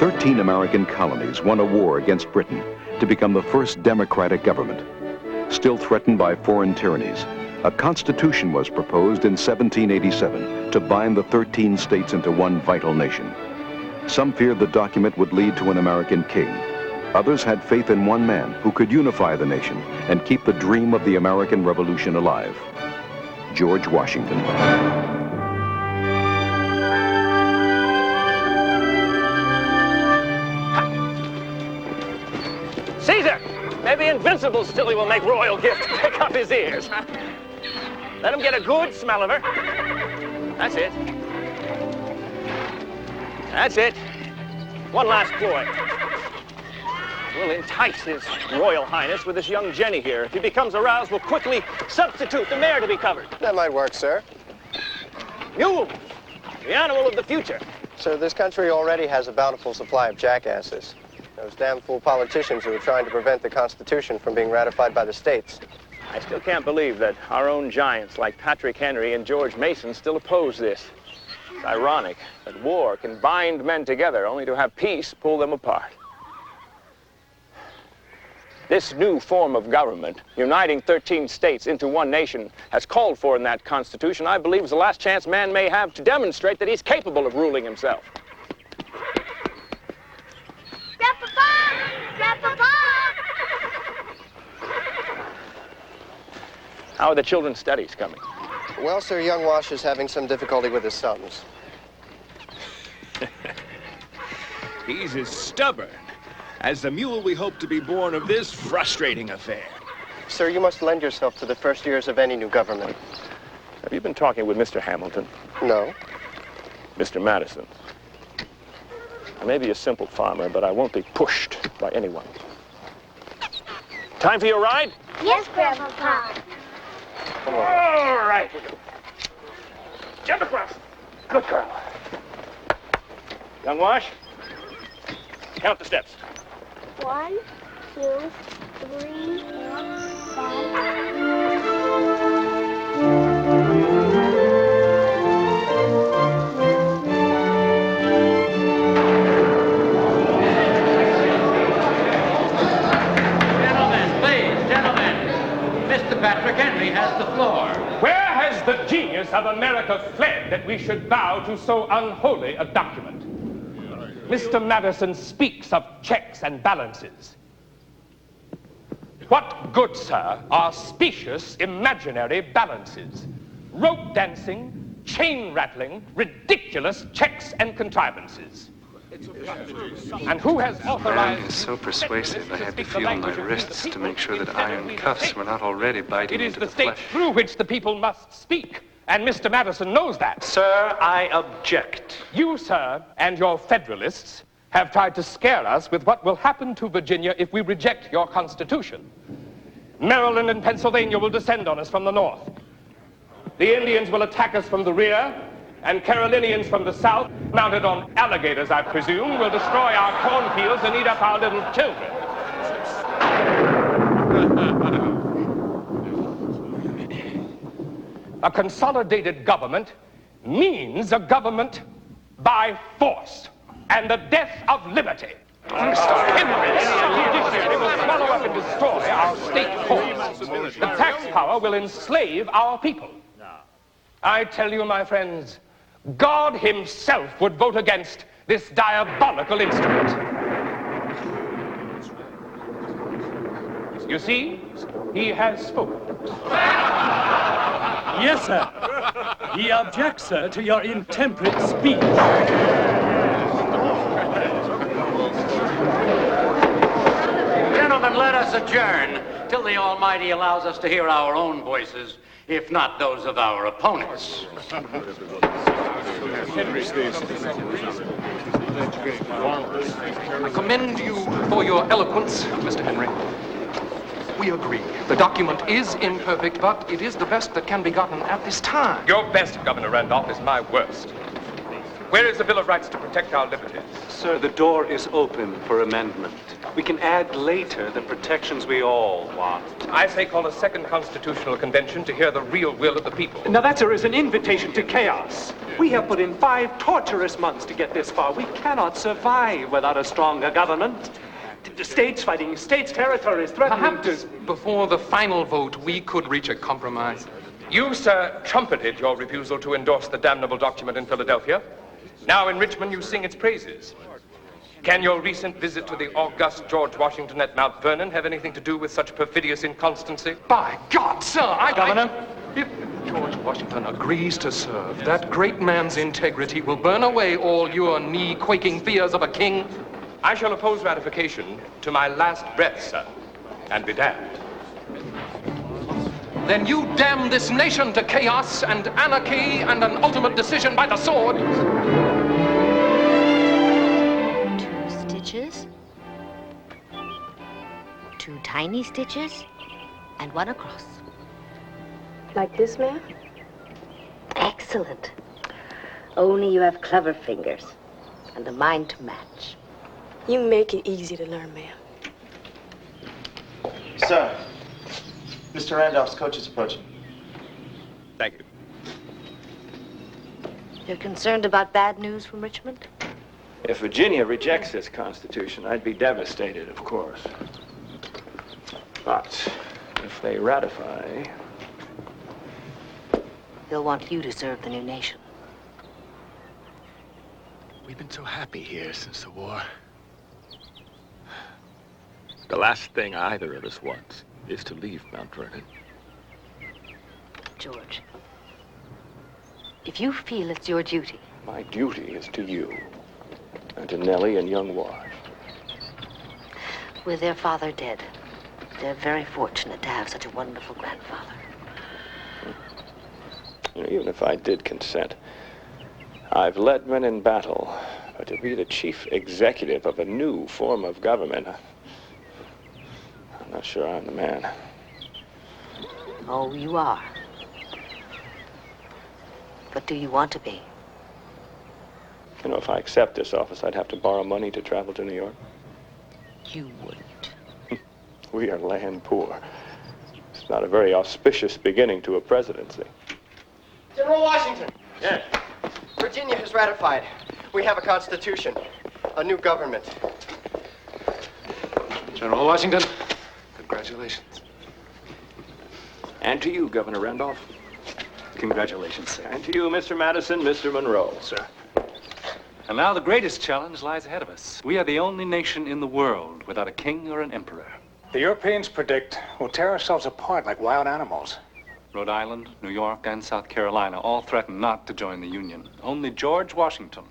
13 American colonies won a war against Britain to become the first democratic government. Still threatened by foreign tyrannies, a constitution was proposed in 1787 to bind the 13 states into one vital nation. Some feared the document would lead to an American king. Others had faith in one man who could unify the nation and keep the dream of the American Revolution alive: George Washington. Caesar! Maybe Invincible Stilly will make royal gift to pick up his ears. Let him get a good smell of her. That's it. That's it. One last ploy. We'll entice His Royal Highness with this young Jenny here. If he becomes aroused, we'll quickly substitute the mare to be covered. That might work, sir. Mule, the animal of the future. Sir, this country already has a bountiful supply of jackasses. Those damn fool politicians who are trying to prevent the Constitution from being ratified by the states. I still can't believe that our own giants like Patrick Henry and George Mason still oppose this. It's ironic that war can bind men together only to have peace pull them apart. This new form of government, uniting 13 states into one nation, as called for in that Constitution, I believe is the last chance man may have to demonstrate that he's capable of ruling himself. Grandpapa! Grandpapa! How are the children's studies coming? Well, sir, young Wash is having some difficulty with his sums. He's as stubborn as the mule we hope to be born of this frustrating affair. Sir, you must lend yourself to the first years of any new government. Have you been talking with Mr. Hamilton? No. Mr. Madison? I may be a simple farmer, but I won't be pushed by anyone. Time for your ride? Yes, Grandpapa. All right. Jump across. Good girl. Young Wash, count the steps. 1, 2, 3, 4, 5. Mr. Patrick Henry has the floor. Where has the genius of America fled that we should bow to so unholy a document? Mr. Madison speaks of checks and balances. What good, sir, are specious imaginary balances? Rope dancing, chain rattling, ridiculous checks and contrivances. And who has authorized... Man is so persuasive, I had to feel my wrists to make sure that iron cuffs were not already biting into the flesh. It is the state through which the people must speak, and Mr. Madison knows that. Sir, I object. You, sir, and your Federalists have tried to scare us with what will happen to Virginia if we reject your Constitution. Maryland and Pennsylvania will descend on us from the north. The Indians will attack us from the rear, and Carolinians from the south, mounted on alligators, I presume, will destroy our cornfields and eat up our little children. A consolidated government means a government by force and the death of liberty. Mr. Henry, they will swallow up and destroy our state courts. The tax power will enslave our people. I tell you, my friends, God himself would vote against this diabolical instrument. You see, he has spoken. Yes, sir. He objects, sir, to your intemperate speech. Gentlemen, let us adjourn till the Almighty allows us to hear our own voices, if not those of our opponents. I commend you for your eloquence, Mr. Henry. We agree. The document is imperfect, but it is the best that can be gotten at this time. Your best, Governor Randolph, is my worst. Where is the Bill of Rights to protect our liberties? Sir, the door is open for amendment. We can add later the protections we all want. I say call a second constitutional convention to hear the real will of the people. Now that, sir, is an invitation to chaos. We have put in 5 torturous months to get this far. We cannot survive without a stronger government. The states fighting states' territories threatening Perhaps before the final vote, we could reach a compromise. You, sir, trumpeted your refusal to endorse the damnable document in Philadelphia. Now in Richmond, you sing its praises. Can your recent visit to the august George Washington at Mount Vernon have anything to do with such perfidious inconstancy? By God, sir, Governor? If George Washington agrees to serve, that great man's integrity will burn away all your knee-quaking fears of a king. I shall oppose ratification to my last breath, sir, and be damned. Then you damn this nation to chaos and anarchy and an ultimate decision by the sword. 2 stitches, 2 tiny stitches, and 1 across. Like this, ma'am? Excellent. Only you have clever fingers and a mind to match. You make it easy to learn, ma'am. Sir, Mr. Randolph's coach is approaching. Thank you. You're concerned about bad news from Richmond? If Virginia rejects this Constitution, I'd be devastated, of course. But if they ratify... He'll want you to serve the new nation. We've been so happy here since the war. The last thing either of us wants is to leave Mount Vernon. George, if you feel it's your duty... My duty is to you, and to Nellie and young Wash. With their father dead, they're very fortunate to have such a wonderful grandfather. You know, even if I did consent, I've led men in battle, but to be the chief executive of a new form of government, I'm not sure I'm the man. Oh, you are. But do you want to be? You know, if I accept this office, I'd have to borrow money to travel to New York. You wouldn't. We are land poor. It's not a very auspicious beginning to a presidency. General Washington! Yes. Virginia has ratified. We have a constitution, a new government. General Washington, congratulations. And to you, Governor Randolph. Congratulations, sir. And to you, Mr. Madison, Mr. Monroe. Sir. And now the greatest challenge lies ahead of us. We are the only nation in the world without a king or an emperor. The Europeans predict we'll tear ourselves apart like wild animals. Rhode Island, New York, and South Carolina all threaten not to join the Union. Only George Washington,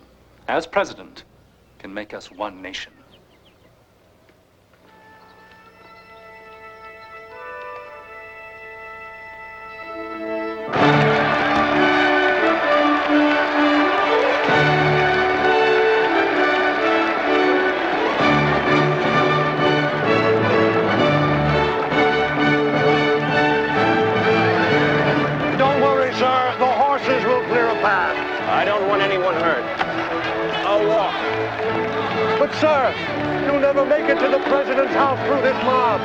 as president, can make us one nation. I don't want anyone hurt. I'll walk. But, sir, you'll never make it to the president's house through this mob.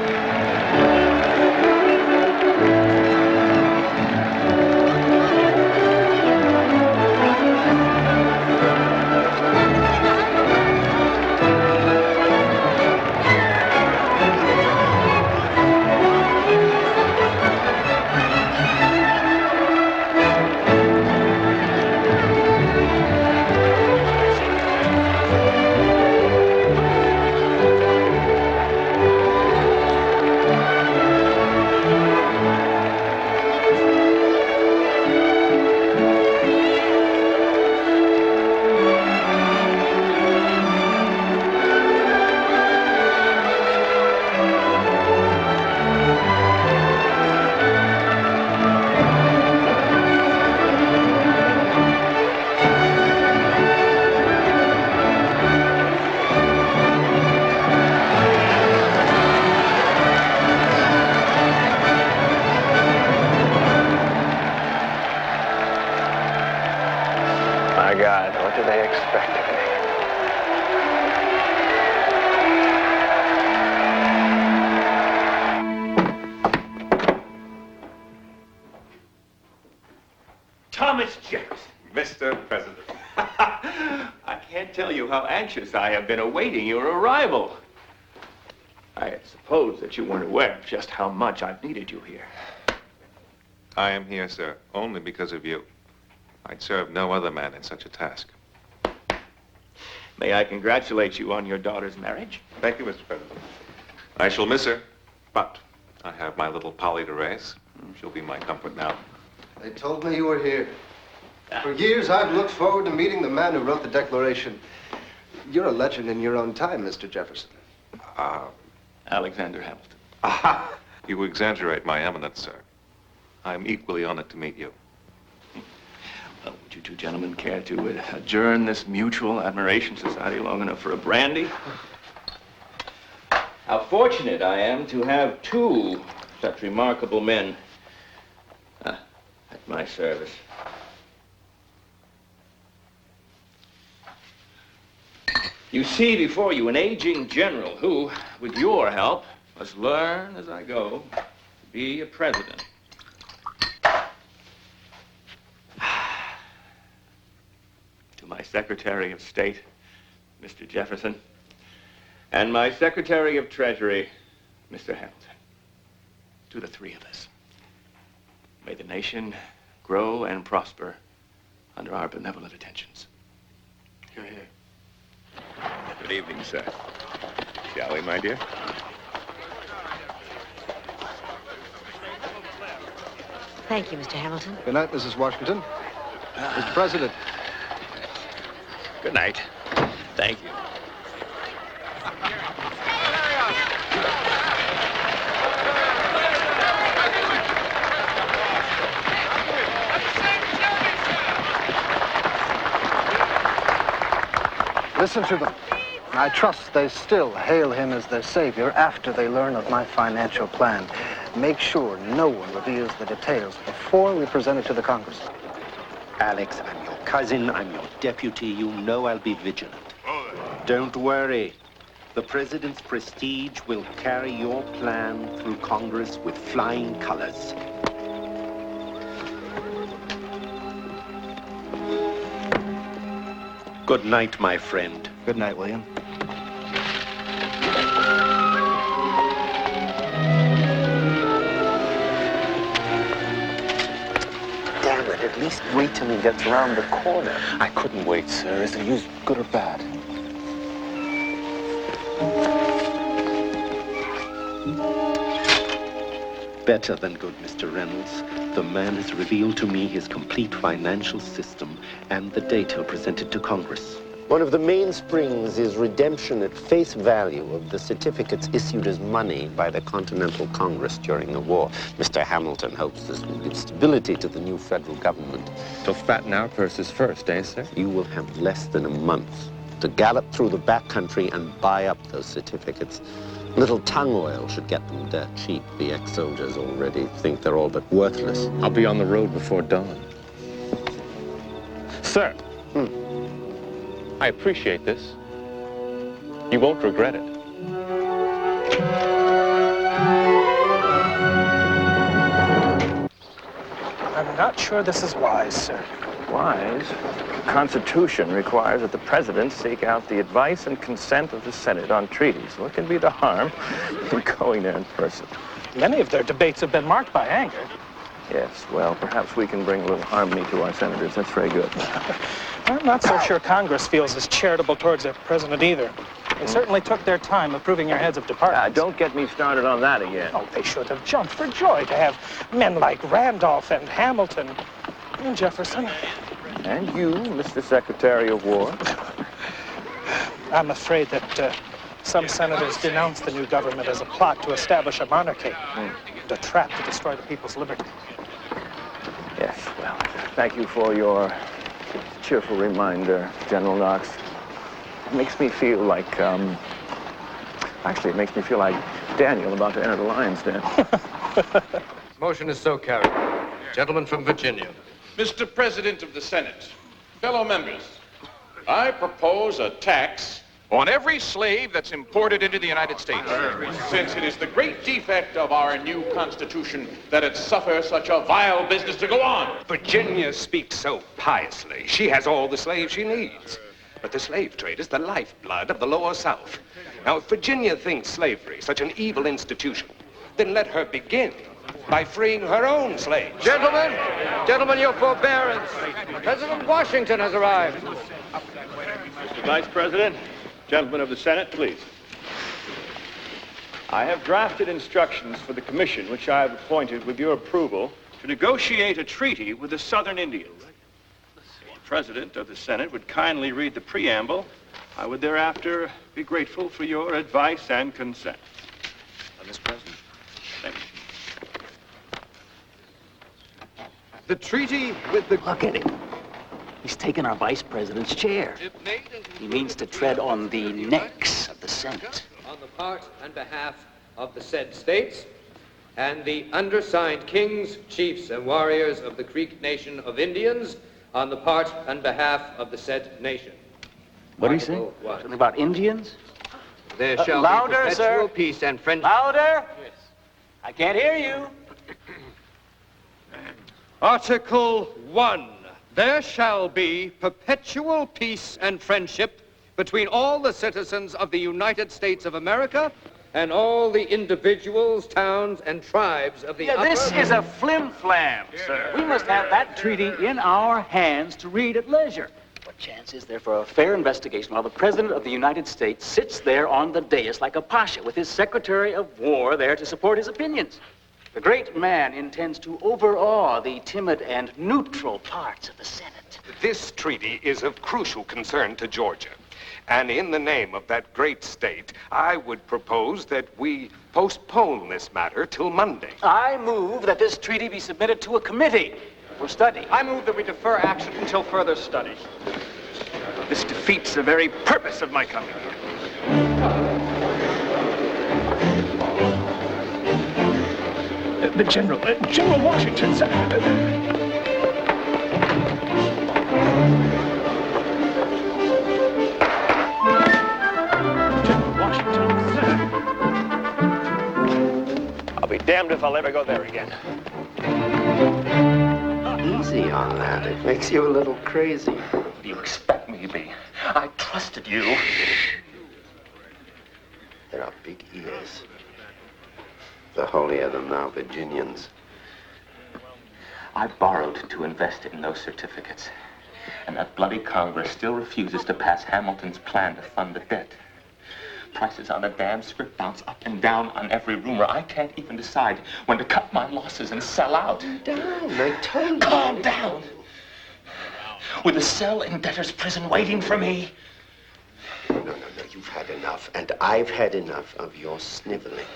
My God, what do they expect of me? Thomas Jefferson. Mr. President. I can't tell you how anxious I have been awaiting your arrival. I suppose that you weren't aware of just how much I've needed you here. I am here, sir, only because of you. I'd serve no other man in such a task. May I congratulate you on your daughter's marriage? Thank you, Mr. President. I shall miss her, but I have my little Polly to raise. She'll be my comfort now. They told me you were here. For years, I've looked forward to meeting the man who wrote the Declaration. You're a legend in your own time, Mr. Jefferson. Alexander Hamilton. You exaggerate my eminence, sir. I'm equally honored to meet you. Well, would you two gentlemen care to adjourn this mutual admiration society long enough for a brandy? How fortunate I am to have two such remarkable men at my service. You see before you an aging general who, with your help, must learn as I go to be a president. To my Secretary of State, Mr. Jefferson, and my Secretary of Treasury, Mr. Hamilton. To the three of us. May the nation grow and prosper under our benevolent attentions. Hear, hear. Good evening, sir. Shall we, my dear? Thank you, Mr. Hamilton. Good night, Mrs. Washington. Mr. President. Good night. Thank you. Listen to them. I trust they still hail him as their savior after they learn of my financial plan. Make sure no one reveals the details before we present it to the Congress. Alex, I'm your cousin, I'm your deputy. You know I'll be vigilant. Don't worry. The president's prestige will carry your plan through Congress with flying colors. Good night, my friend. Good night, William. Damn it, at least wait till he gets around the corner. I couldn't wait, sir. Is the news good or bad? Better than good, Mr. Reynolds. The man has revealed to me his complete financial system and the data presented to Congress. One of the mainsprings is redemption at face value of the certificates issued as money by the Continental Congress during the war. Mr. Hamilton hopes this will give stability to the new federal government. To fatten our purses first, eh, sir? You will have less than a month to gallop through the backcountry and buy up those certificates. Little tongue oil should get them dirt cheap. The ex-soldiers already think they're all but worthless. I'll be on the road before dawn. Sir, I appreciate this. You won't regret it. I'm not sure this is wise, sir. Wise? The Constitution requires that the President seek out the advice and consent of the Senate on treaties. What can be the harm in going there in person? Many of their debates have been marked by anger. Yes, well, perhaps we can bring a little harmony to our senators. That's very good. I'm not so sure Congress feels as charitable towards their president either. They certainly took their time approving your heads of departments. Don't get me started on that again. Oh, they should have jumped for joy to have men like Randolph and Hamilton and Jefferson. And you, Mr. Secretary of War. I'm afraid that some senators denounce the new government as a plot to establish a monarchy, a trap to destroy the people's liberty. Yes, well, thank you for your cheerful reminder, General Knox. It makes me feel like, actually, it makes me feel like Daniel about to enter the lion's den. Motion is so carried. Gentleman from Virginia. Mr. President of the Senate, fellow members, I propose a tax on every slave that's imported into the United States. Since it is the great defect of our new Constitution that it suffers such a vile business to go on. Virginia speaks so piously. She has all the slaves she needs. But the slave trade is the lifeblood of the lower South. Now, if Virginia thinks slavery such an evil institution, then let her begin by freeing her own slaves. Gentlemen, your forbearance. President Washington has arrived. Mr. Vice President, gentlemen of the Senate, please. I have drafted instructions for the commission, which I have appointed with your approval, to negotiate a treaty with the Southern Indians. If the President of the Senate would kindly read the preamble, I would thereafter be grateful for your advice and consent. Mr. President. Thank you. The treaty with the... Look at him. He's taken our vice president's chair. He means to tread on the necks of the Senate. On the part and behalf of the said states, and the undersigned kings, chiefs, and warriors of the Creek Nation of Indians, on the part and behalf of the said nation. What did he say? Something about Indians? There shall louder, be perpetual sir. peace and friendship. Louder! Yes. I can't hear you. Article 1. There shall be perpetual peace and friendship between all the citizens of the United States of America and all the individuals, towns, and tribes of the upper... This is a flim-flam, sir. We must have that treaty in our hands to read at leisure. What chance is there for a fair investigation while the President of the United States sits there on the dais like a pasha with his Secretary of War there to support his opinions? The great man intends to overawe the timid and neutral parts of the Senate. This treaty is of crucial concern to Georgia. And in the name of that great state, I would propose that we postpone this matter till Monday. I move that this treaty be submitted to a committee for study. I move that we defer action until further study. This defeats the very purpose of my coming here. General Washington, sir. General Washington, sir. I'll be damned if I'll ever go there again. Easy on that. It makes you a little crazy. What do you expect me to be? I trusted you. There are big ears. The holier of them now, Virginians. I borrowed to invest in those certificates. And that bloody Congress still refuses to pass Hamilton's plan to fund the debt. Prices on the damn script bounce up and down on every rumor. I can't even decide when to cut my losses and sell out. Calm down, I told you. Calm down. With a cell in debtor's prison waiting for me. No, you've had enough. And I've had enough of your sniveling.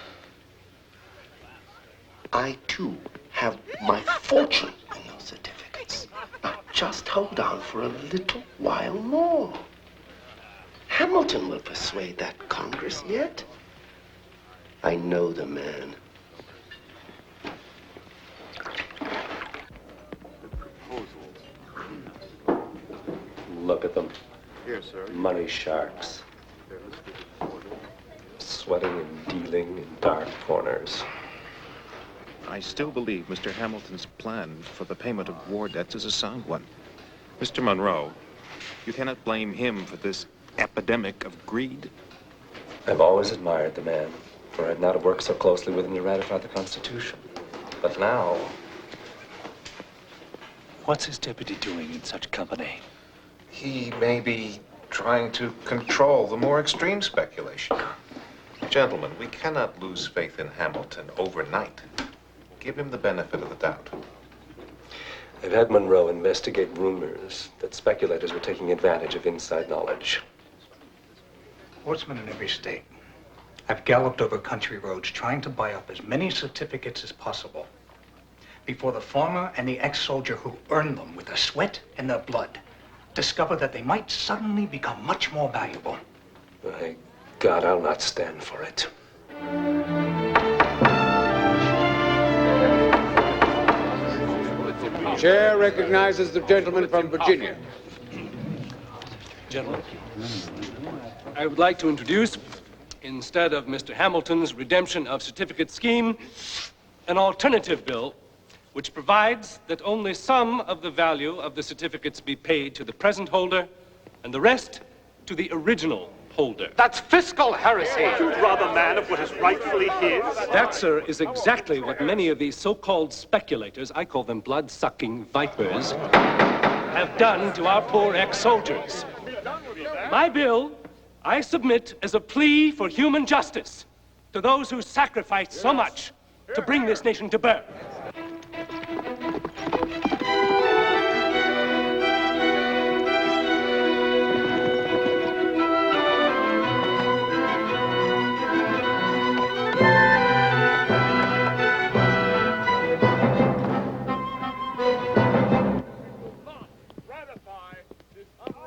I, too, have my fortune in those certificates. Now, just hold on for a little while more. Hamilton will persuade that Congress yet. I know the man. Look at them. Here, sir. Money sharks. Sweating and dealing in dark corners. I still believe Mr. Hamilton's plan for the payment of war debts is a sound one. Mr. Monroe, you cannot blame him for this epidemic of greed. I've always admired the man, for I'd not have worked so closely with him to ratify the Constitution. But now... What's his deputy doing in such company? He may be trying to control the more extreme speculation. Gentlemen, we cannot lose faith in Hamilton overnight. Give him the benefit of the doubt. I've had Monroe investigate rumors that speculators were taking advantage of inside knowledge. Sportsmen in every state have galloped over country roads trying to buy up as many certificates as possible before the farmer and the ex-soldier who earned them with their sweat and their blood discover that they might suddenly become much more valuable. My God, I'll not stand for it. Chair recognizes the gentleman from Virginia. Gentlemen, I would like to introduce, instead of Mr. Hamilton's redemption of certificate scheme, an alternative bill which provides that only some of the value of the certificates be paid to the present holder and the rest to the original holder. That's fiscal heresy. You'd rob a man of what is rightfully his? That, sir, is exactly what many of these so-called speculators, I call them blood-sucking vipers, have done to our poor ex-soldiers. My bill, I submit as a plea for human justice to those who sacrificed so much to bring this nation to birth.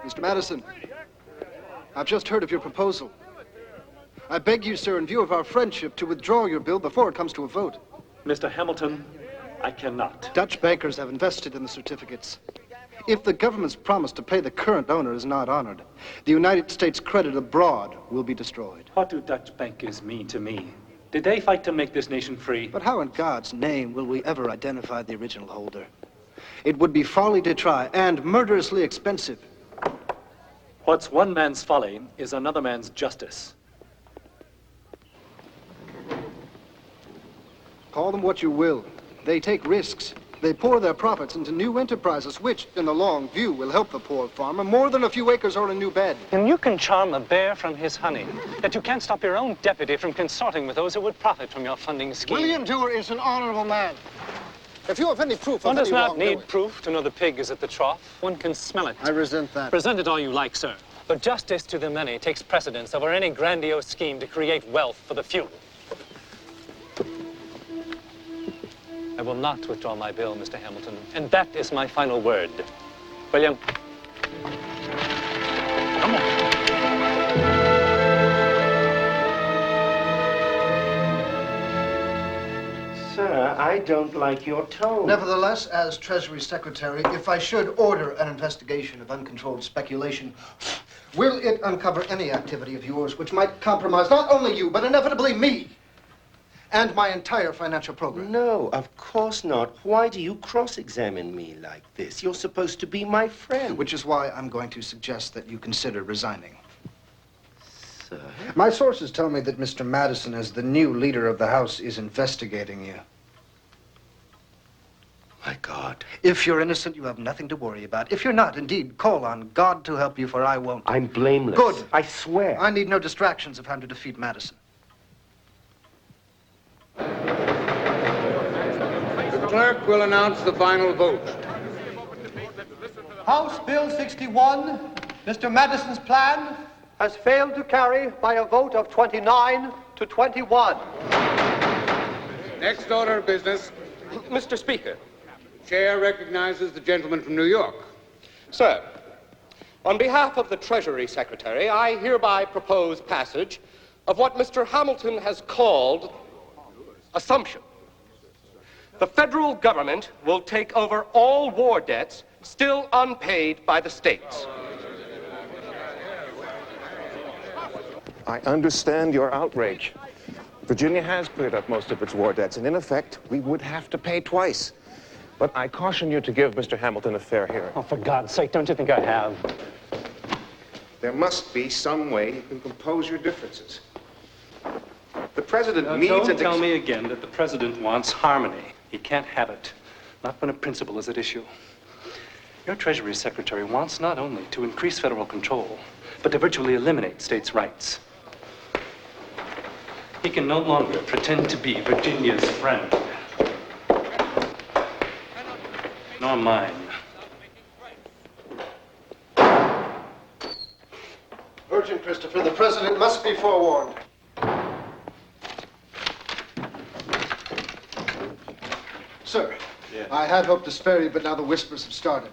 Mr. Madison, I've just heard of your proposal. I beg you, sir, in view of our friendship, to withdraw your bill before it comes to a vote. Mr. Hamilton, I cannot. Dutch bankers have invested in the certificates. If the government's promise to pay the current owner is not honored, the United States credit abroad will be destroyed. What do Dutch bankers mean to me? Did they fight to make this nation free? But how in God's name will we ever identify the original holder? It would be folly to try, and murderously expensive. What's one man's folly is another man's justice. Call them what you will. They take risks. They pour their profits into new enterprises, which, in the long view, will help the poor farmer more than a few acres or a new bed. And you can charm a bear from his honey, yet you can't stop your own deputy from consorting with those who would profit from your funding scheme. William Dewar is an honorable man. If you have any proof One of does any not wrongdoing... need proof to know the pig is at the trough. One can smell it. I resent that. Present it all you like, sir. But justice to the many takes precedence over any grandiose scheme to create wealth for the few. I will not withdraw my bill, Mr. Hamilton, and that is my final word. William. Come on. Sir, I don't like your tone. Nevertheless, as Treasury Secretary, if I should order an investigation of uncontrolled speculation, will it uncover any activity of yours which might compromise not only you, but inevitably me and my entire financial program? No, of course not. Why do you cross-examine me like this? You're supposed to be my friend. Which is why I'm going to suggest that you consider resigning. Sir? My sources tell me that Mr. Madison, as the new leader of the House, is investigating you. My God. If you're innocent, you have nothing to worry about. If you're not, indeed, call on God to help you, for I won't. I'm blameless. Good. I swear. I need no distractions of how to defeat Madison. The clerk will announce the final vote. House Bill 61, Mr. Madison's plan, has failed to carry by a vote of 29 to 21. Next order of business. Mr. Speaker. Chair recognizes the gentleman from New York. Sir, on behalf of the Treasury Secretary, I hereby propose passage of what Mr. Hamilton has called assumption. The federal government will take over all war debts still unpaid by the states. I understand your outrage. Virginia has cleared up most of its war debts, and in effect, we would have to pay twice. But I caution you to give Mr. Hamilton a fair hearing. Oh, for God's sake, don't you think I have? There must be some way you can compose your differences. The president needs Don't tell me again that the president wants harmony. He can't have it. Not when a principle is at issue. Your Treasury Secretary wants not only to increase federal control, but to virtually eliminate states' rights. He can no longer pretend to be Virginia's friend. Nor mine. Urgent, Christopher. The president must be forewarned. Sir, I had hoped to spare you, but now the whispers have started.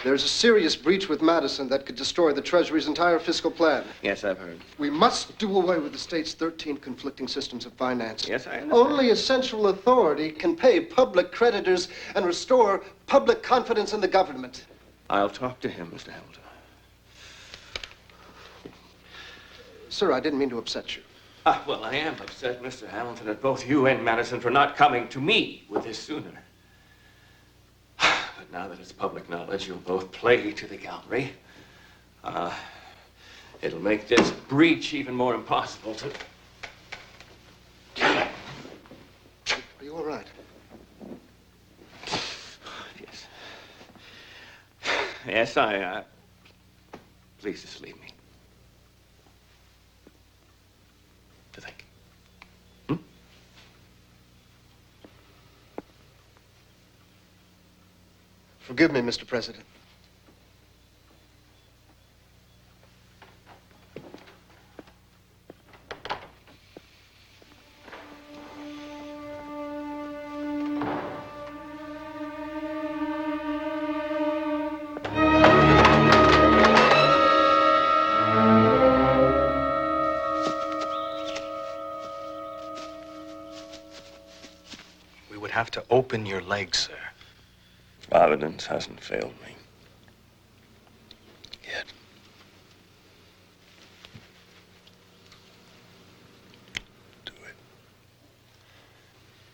There's a serious breach with Madison that could destroy the Treasury's entire fiscal plan. Yes, I've heard. We must do away with the state's 13 conflicting systems of finance. Yes, I understand. Only a central authority can pay public creditors and restore public confidence in the government. I'll talk to him, Mr. Hamilton. Sir, I didn't mean to upset you. Well, I am upset, Mr. Hamilton, at both you and Madison for not coming to me with this sooner. But now that it's public knowledge, you'll both play to the gallery. It'll make this breach even more impossible to... Are you all right? Yes. Yes, please just leave me. To think. Forgive me, Mr. President. We would have to open your legs, sir. Evidence hasn't failed me. Yet.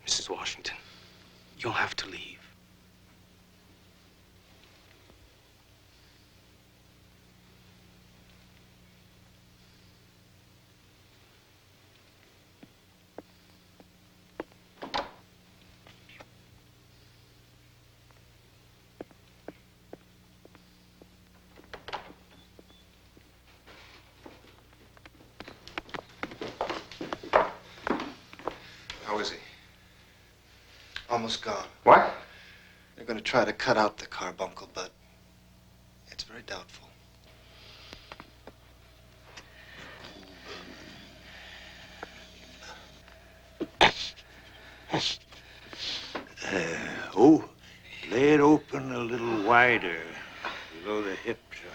Mrs. Washington, you'll have to leave. How is he? Almost gone. What? They're going to try to cut out the carbuncle, but it's very doubtful. Lay it open a little wider, below the hip joint.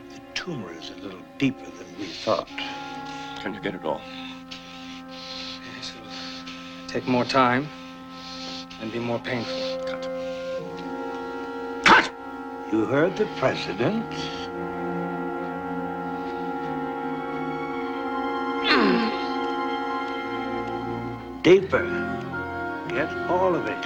The tumor is a little deeper than we thought. Can you get it all? Yes, it'll take more time and be more painful. You heard the president. Deeper. Get all of it.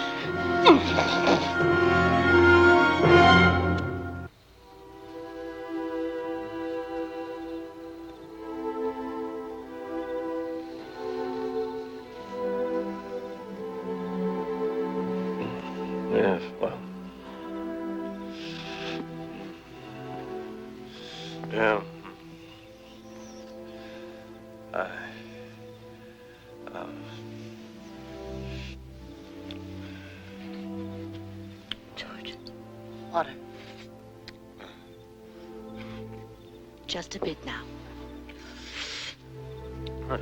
Yes, well. Yeah. George. Water. Just a bit now. Right.